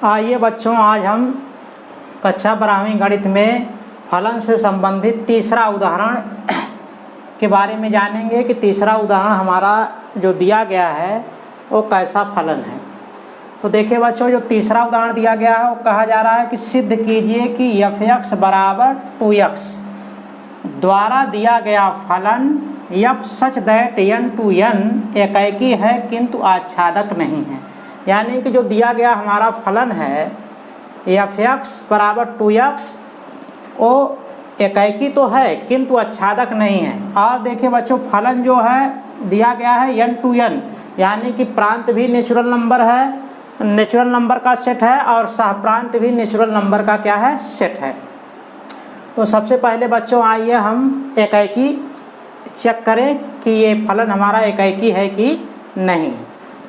आइए बच्चों, आज हम कक्षा 12वीं गणित में फलन से संबंधित तीसरा उदाहरण के बारे में जानेंगे कि तीसरा उदाहरण हमारा जो दिया गया है वो कैसा फलन है। तो देखिए बच्चों, जो तीसरा उदाहरण दिया गया है वो कहा जा रहा है कि सिद्ध कीजिए कि f(x) बराबर 2x द्वारा दिया गया फलन f such that n to n एकैकी है किंतु आच्छादक नहीं है। यानी कि जो दिया गया हमारा फलन है f(x) बराबर 2x वो एकैकी तो है किंतु आच्छादक नहीं है। और देखिए बच्चों, फलन जो है दिया गया है n to n, यानी कि प्रांत भी नेचुरल नंबर है, नेचुरल नंबर का सेट है, और सहप्रांत भी नेचुरल नंबर का क्या है, सेट है। तो सबसे पहले बच्चों आइए हम एकैकी चेक करें कि ये फलन हमारा एकैकी है कि नहीं।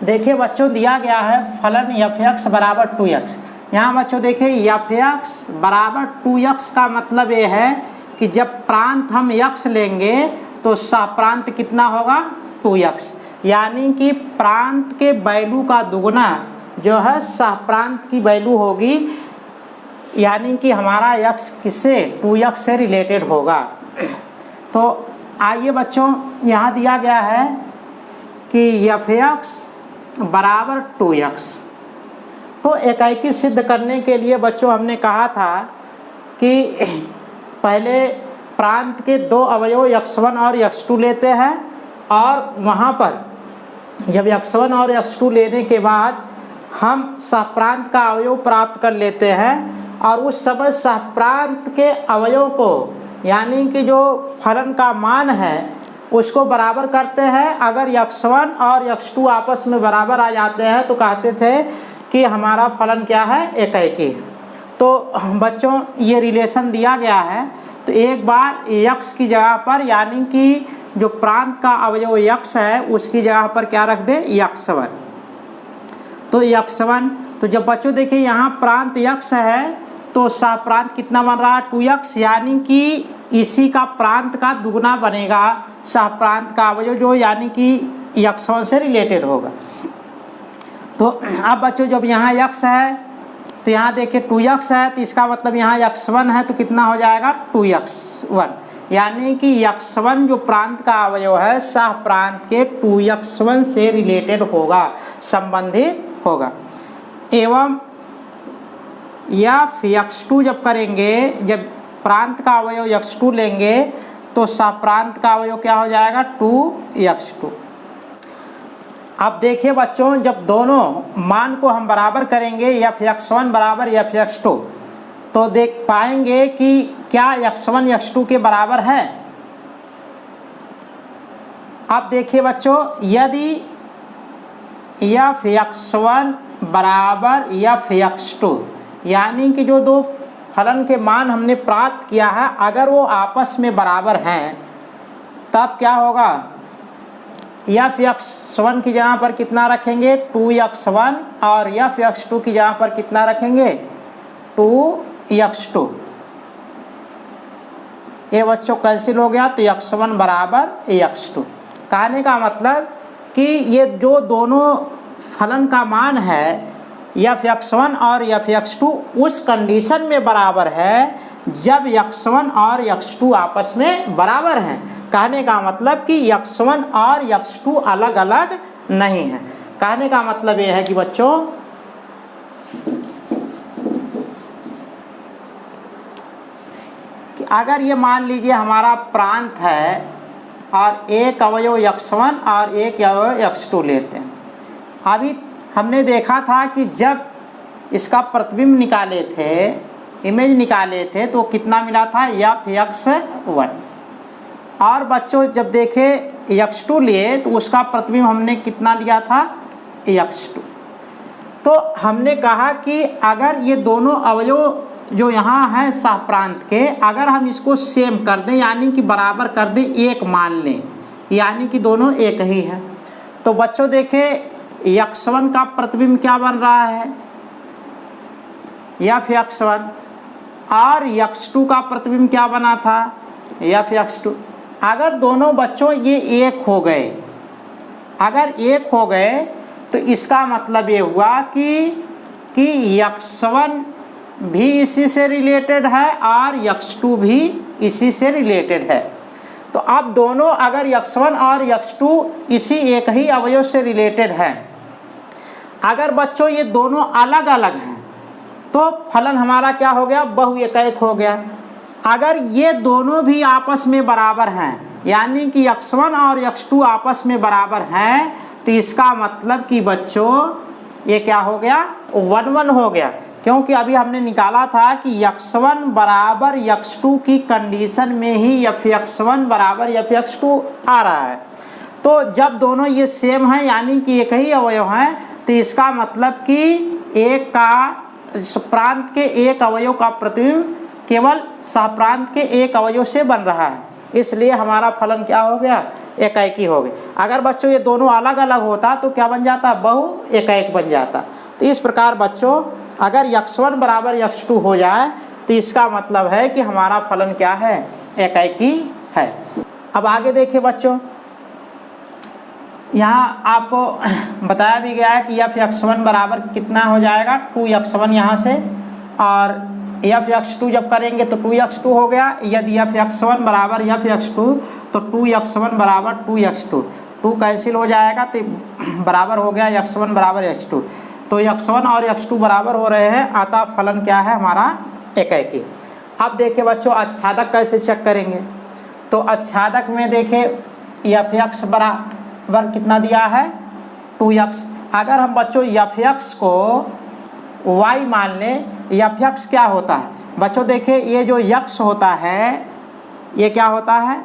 देखिए बच्चों, दिया गया है फलन f(x) बराबर 2x। यहाँ बच्चों देखिए f(x) बराबर 2x का मतलब ये है कि जब प्रांत हम x लेंगे तो सहप्रांत कितना होगा, 2x। यानी कि प्रांत के वैल्यू का दुगना जो है सहप्रांत की वैल्यू होगी, यानी कि हमारा x किससे, 2x से रिलेटेड होगा। तो आइए बच्चों, यहाँ दिया गया है कि f(x) बराबर 2x। तो एकैकी सिद्ध करने के लिए बच्चों हमने कहा था कि पहले प्रांत के दो अवयव x1 और x2 लेते हैं, और वहाँ पर जब x1 और x2 लेने के बाद हम सहप्रांत का अवयव प्राप्त कर लेते हैं, और उस समय सहप्रांत के अवयव को यानी कि जो फलन का मान है उसको बराबर करते हैं। अगर x1 और x2 आपस में बराबर आ जाते हैं तो कहते थे कि हमारा फलन क्या है, एकैकी है। तो बच्चों ये रिलेशन दिया गया है, तो एक बार x की जगह पर यानी कि जो प्रांत का अवयव x है उसकी जगह पर क्या रख दे, x1। तो x1, तो जब बच्चों देखिए यहाँ प्रांत x है तो सहप्रांत कितना बन रहा है, 2x, यानी कि इसी का प्रांत का दुगना बनेगा सहप्रांत का अवयव जो यानी कि x1 से रिलेटेड होगा। तो अब बच्चों जब यहाँ x है तो यहाँ देखिए 2x है, तो इसका मतलब यहाँ x1 है तो कितना हो जाएगा, 2x1। यानी कि x1 जो प्रांत का अवयव है सहप्रांत के 2x1 से रिलेटेड होगा, संबंधित होगा। एवं f(x2) जब करेंगे, जब प्रांत का अवयव x2 लेंगे तो सहप्रांत का अवयव क्या हो जाएगा, 2x2। अब देखिए बच्चों, जब दोनों मान को हम बराबर करेंगे f(x1) बराबर f(x2) तो देख पाएंगे कि क्या x1 x2 के बराबर है। अब देखिए बच्चों, यदि f(x1) बराबर f(x2) यानी कि जो दो फलन के मान हमने प्राप्त किया है अगर वो आपस में बराबर हैं तब क्या होगा, f(x1) की जगह पर कितना रखेंगे, 2x1, और f(x2) की जगह पर कितना रखेंगे, 2x2। ये बच्चों कैंसिल हो गया, तो x1 बराबर x2। कहने का मतलब कि ये जो दोनों फलन का मान है f(x1) और f(x2) उस कंडीशन में बराबर है जब x1 और x2 आपस में बराबर हैं। कहने का मतलब कि x1 और x2 अलग अलग नहीं है। कहने का मतलब यह है कि बच्चों कि अगर ये मान लीजिए हमारा प्रांत है और एक अवयव x1 और एक अवयव x2 लेते हैं। अभी हमने देखा था कि जब इसका प्रतिबिंब निकाले थे, इमेज निकाले थे, तो कितना मिला था, f(x1). और बच्चों जब देखे x2 लिए तो उसका प्रतिबिंब हमने कितना लिया था, x2। तो हमने कहा कि अगर ये दोनों अवयव जो यहाँ हैं सहप्रांत के, अगर हम इसको सेम कर दें यानी कि बराबर कर दें, एक मान लें, यानी कि दोनों एक ही है, तो बच्चों देखें x1 का प्रतिबिंब क्या बन रहा है, f(x1), और x2 का प्रतिबिंब क्या बना था, f(x2). अगर दोनों बच्चों ये एक हो गए, अगर एक हो गए तो इसका मतलब ये हुआ कि कि x1 भी इसी से रिलेटेड है और x2 भी इसी से रिलेटेड है। तो अब दोनों अगर x1 और x2 इसी एक ही अवयव से रिलेटेड है, अगर बच्चों ये दोनों अलग अलग हैं तो फलन हमारा क्या हो गया, बहुएकैक हो गया। अगर ये दोनों भी आपस में बराबर हैं, यानी कि x1 और x2 आपस में बराबर हैं, तो इसका मतलब कि बच्चों ये क्या हो गया, 1-1 हो गया। क्योंकि अभी हमने निकाला था कि x1 बराबर x2 की कंडीशन में ही fx1 बराबर fx2 आ रहा है। तो जब दोनों ये सेम हैं, यानी कि एक ही अवयव हैं, तो इसका मतलब कि एक का प्रांत के एक अवयव का प्रतिबिंब केवल सहप्रांत के एक अवयव से बन रहा है, इसलिए हमारा फलन क्या हो गया, एकैकी हो गया। अगर बच्चों ये दोनों अलग अलग होता तो क्या बन जाता, बहुएकैक बन जाता। तो इस प्रकार बच्चों अगर x1 बराबर x2 हो जाए तो इसका मतलब है कि हमारा फलन क्या है, एकैकी है। अब आगे देखिए बच्चों, यहाँ आपको बताया भी गया है कि fx1 बराबर कितना हो जाएगा, 2x1 यहाँ से, और fx2 जब करेंगे तो 2x2 हो गया। यदि fx1 बराबर fx2 तो 2x1 बराबर 2x2, 2 कैंसिल हो जाएगा तो बराबर हो गया x1 बराबर x2। तो x1 और x2 बराबर हो रहे हैं, अतः फलन क्या है हमारा, एकैकी। अब देखिए बच्चों आच्छादक कैसे चेक करेंगे। तो आच्छादक में देखिए fx बराबर कितना दिया है, 2x। अगर हम बच्चों fx को y मान लें, fx क्या होता है बच्चों, देखिए ये जो x होता है ये क्या होता है,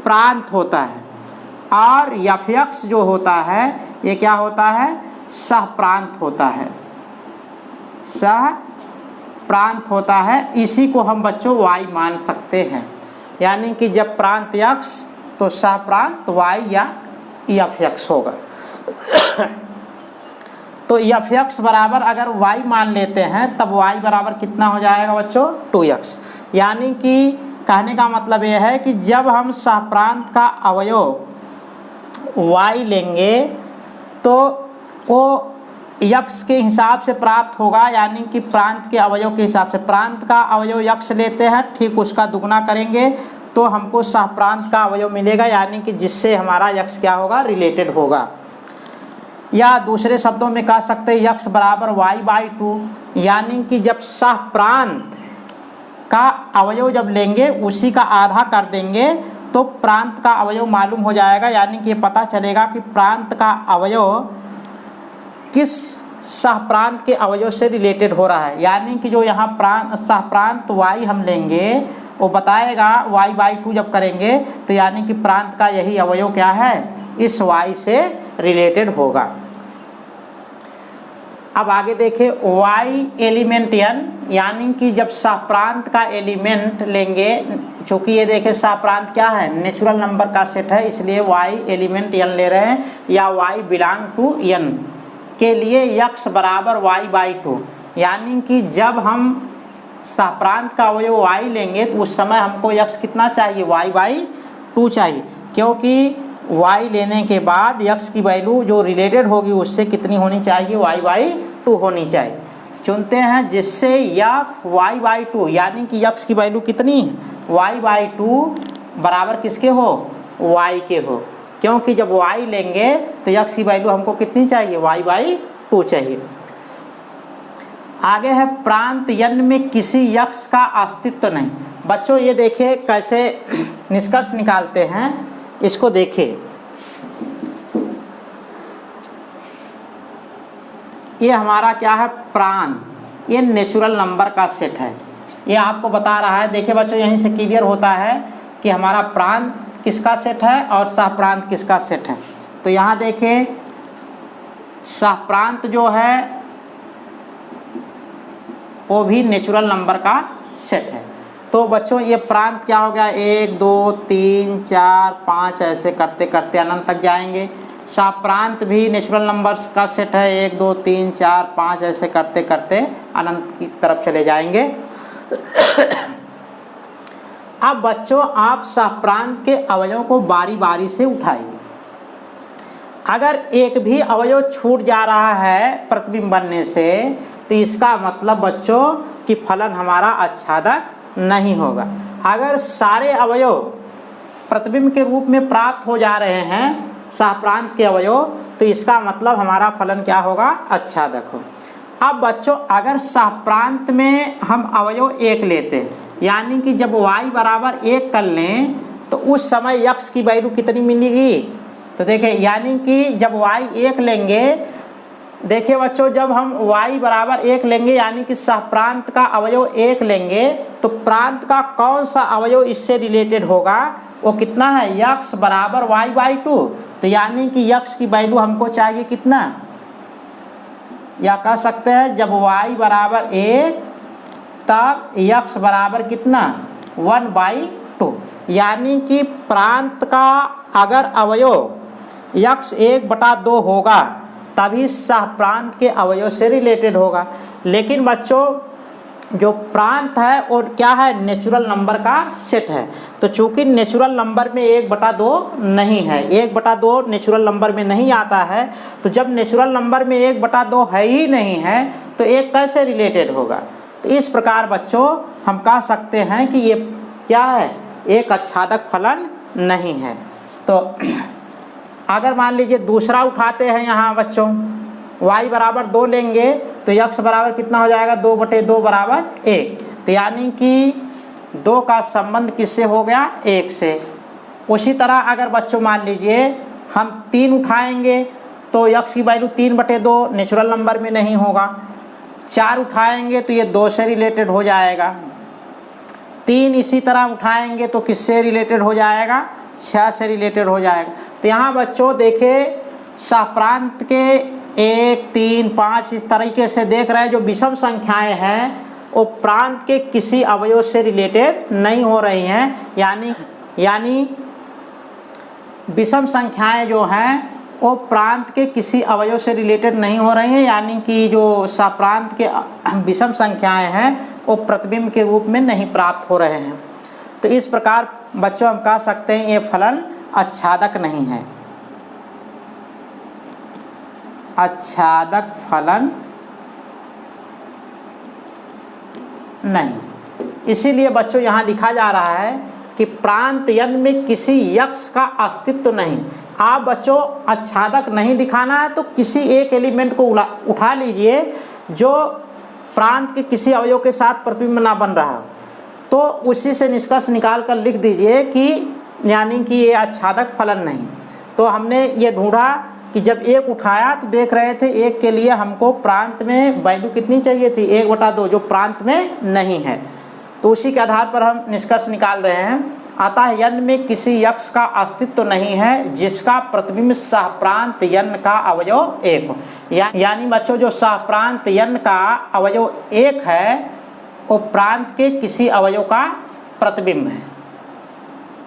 प्रांत होता है, और fx जो होता है ये क्या होता है, सहप्रांत होता है, सहप्रांत होता है। इसी को हम बच्चों y मान सकते हैं, यानी कि जब प्रांत x तो सहप्रांत y या fx होगा। तो fx बराबर अगर y मान लेते हैं तब y बराबर कितना हो जाएगा बच्चों, 2x। यानी कि कहने का मतलब यह है कि जब हम सहप्रांत का अवयव y लेंगे तो वो x के हिसाब से प्राप्त होगा, यानी कि प्रांत के अवयव के हिसाब से। प्रांत का अवयव x लेते हैं, ठीक उसका दुगना करेंगे तो हमको सहप्रांत का अवयव मिलेगा, यानी कि जिससे हमारा x क्या होगा, रिलेटेड होगा। या दूसरे शब्दों में कह सकते हैं x बराबर y/2, यानी कि जब सहप्रांत का अवयव जब लेंगे उसी का आधा कर देंगे तो प्रांत का अवयव मालूम हो जाएगा, यानी कि ये पता चलेगा कि प्रांत का अवयव किस सहप्रांत के अवयव से रिलेटेड हो रहा है। यानी कि जो यहाँ सहप्रांत y हम लेंगे वो बताएगा y/2 जब करेंगे तो यानी कि प्रांत का यही अवयव क्या है, इस y से रिलेटेड होगा। अब आगे देखें y एलिमेंट n, यानी कि जब सहप्रांत का एलिमेंट लेंगे, चूँकि ये देखें सहप्रांत क्या है, नेचुरल नंबर का सेट है, इसलिए y एलिमेंट n ले रहे हैं, या y बिलोंग टू n के लिए x बराबर y/2, यानी कि जब हम सहप्रांत का अवयव y लेंगे तो उस समय हमको x कितना चाहिए, y/2 चाहिए, क्योंकि y लेने के बाद x की वैल्यू जो रिलेटेड होगी उससे कितनी होनी चाहिए, y/2 होनी चाहिए। चुनते हैं जिससे y/2, यानी कि x की वैल्यू कितनी है, y/2 बराबर किसके हो, y के हो, क्योंकि जब y लेंगे तो x की वैल्यू हमको कितनी चाहिए, y/2 चाहिए। आगे है प्रांत n में किसी x का अस्तित्व नहीं। बच्चों ये देखिए कैसे निष्कर्ष निकालते हैं, इसको देखिए। ये हमारा क्या है, प्रांत, ये नेचुरल नंबर का सेट है, ये आपको बता रहा है। देखिए बच्चों यहीं से क्लियर होता है कि हमारा प्रांत किसका सेट है और सहप्रांत किसका सेट है। तो यहाँ देखिए सहप्रांत जो है वो भी नेचुरल नंबर का सेट है। तो बच्चों ये प्रांत क्या हो गया, 1 2 3 4 5 ऐसे करते करते अनंत तक जाएंगे। सहप्रांत भी नेचुरल नंबर्स का सेट है, 1 2 3 4 5 ऐसे करते करते अनंत की तरफ चले जाएंगे। अब बच्चों आप सहप्रांत के अवयवों को बारी बारी से उठाइए। अगर एक भी अवयव छूट जा रहा है प्रतिबिंब बनने से तो इसका मतलब बच्चों कि फलन हमारा आच्छादक नहीं होगा। अगर सारे अवयव प्रतिबिंब के रूप में प्राप्त हो जा रहे हैं सहप्रांत के अवयव, तो इसका मतलब हमारा फलन क्या होगा, आच्छादक हो। अब बच्चों अगर सहप्रांत में हम अवयव 1 लेते हैं, यानी कि जब y बराबर 1 कर लें तो उस समय x की वैल्यू कितनी मिलेगी, तो देखिए यानी कि जब y 1 लेंगे, देखिए बच्चों जब हम y बराबर 1 लेंगे यानी कि सहप्रांत का अवयव 1 लेंगे, तो प्रांत का कौन सा अवयव इससे रिलेटेड होगा, वो कितना है, x बराबर y/2। तो यानी कि x की वैल्यू हमको चाहिए कितना, या कह सकते हैं जब y बराबर 1 तब x बराबर कितना, 1/2। यानी कि प्रांत का अगर अवयव x 1/2 होगा तभी सहप्रांत के अवयव से रिलेटेड होगा। लेकिन बच्चों जो प्रांत है और क्या है, नेचुरल नंबर का सेट है। तो चूंकि नेचुरल नंबर में 1/2 नहीं है, 1/2 नेचुरल नंबर में नहीं आता है, तो जब नेचुरल नंबर में 1/2 है ही नहीं है तो एक कैसे रिलेटेड होगा। तो इस प्रकार बच्चों हम कह सकते हैं कि ये क्या है, एक आच्छादक फलन नहीं है। तो अगर मान लीजिए दूसरा उठाते हैं यहाँ बच्चों, y बराबर 2 लेंगे तो x बराबर कितना हो जाएगा, 2/2 बराबर 1। तो यानी कि 2 का संबंध किससे हो गया, 1 से। उसी तरह अगर बच्चों मान लीजिए हम 3 उठाएंगे तो x की वैल्यू 3/2 नेचुरल नंबर में नहीं होगा। 4 उठाएंगे तो ये 2 से रिलेटेड हो जाएगा। 3 इसी तरह उठाएंगे तो किससे रिलेटेड हो जाएगा, 6 से रिलेटेड हो जाएगा। तो यहाँ बच्चों देखिए सहप्रांत के 1, 3, 5 इस तरीके से देख रहे हैं, जो विषम संख्याएं हैं वो प्रांत के किसी अवयव से रिलेटेड नहीं हो रही हैं। यानी विषम संख्याएं जो हैं वो प्रांत के किसी अवयव से रिलेटेड नहीं हो रही हैं, यानी कि जो सहप्रांत के विषम संख्याएं हैं वो प्रतिबिंब के रूप में नहीं प्राप्त हो रहे हैं। तो इस प्रकार बच्चों हम कह सकते हैं ये फलन आच्छादक नहीं है, आच्छादक फलन नहीं। इसीलिए बच्चों यहाँ लिखा जा रहा है कि प्रांत यन में किसी यक्ष का अस्तित्व नहीं। आप बच्चों आच्छादक नहीं दिखाना है तो किसी एक एलिमेंट को उठा लीजिए जो प्रांत के किसी अवयव के साथ प्रतिबिंब ना बन रहा हो, तो उसी से निष्कर्ष निकाल कर लिख दीजिए कि यानी कि ये आच्छादक फलन नहीं। तो हमने ये ढूंढा कि जब 1 उठाया तो देख रहे थे 1 के लिए हमको प्रांत में वैल्यू कितनी चाहिए थी, 1/2, जो प्रांत में नहीं है। तो उसी के आधार पर हम निष्कर्ष निकाल रहे हैं। अतः यन में किसी यक्ष का अस्तित्व नहीं है जिसका प्रतिबिंब सहप्रांत यन का अवयव 1 हो। यानी बच्चों जो सहप्रांत यन का अवयव 1 है वो प्रांत के किसी अवयव का प्रतिबिंब है,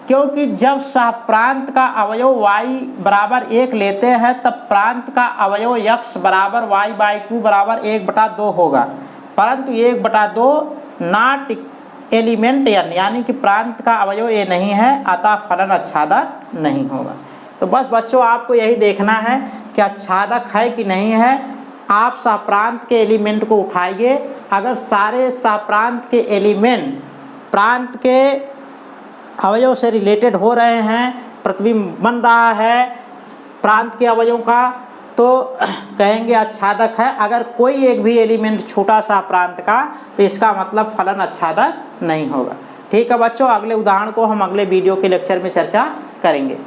क्योंकि जब सहप्रांत का अवयव y बराबर 1 लेते हैं तब प्रांत का अवयव x बराबर y/2 बराबर 1/2 होगा, परंतु 1/2 नॉट एलिमेंट n, यानी कि प्रांत का अवयव ये नहीं है, अतः फलन आच्छादक नहीं होगा। तो बस बच्चों आपको यही देखना है कि आच्छादक है कि नहीं है। आप सहप्रांत के एलिमेंट को उठाइए, अगर सारे सहप्रांत के एलिमेंट प्रांत के अवयव से रिलेटेड हो रहे हैं, प्रतिबिंब बन रहा है प्रांत के अवयवों का, तो कहेंगे आच्छादक है। अगर कोई एक भी एलिमेंट छोटा सा प्रांत का, तो इसका मतलब फलन आच्छादक नहीं होगा। ठीक है बच्चों, अगले उदाहरण को हम अगले वीडियो के लेक्चर में चर्चा करेंगे।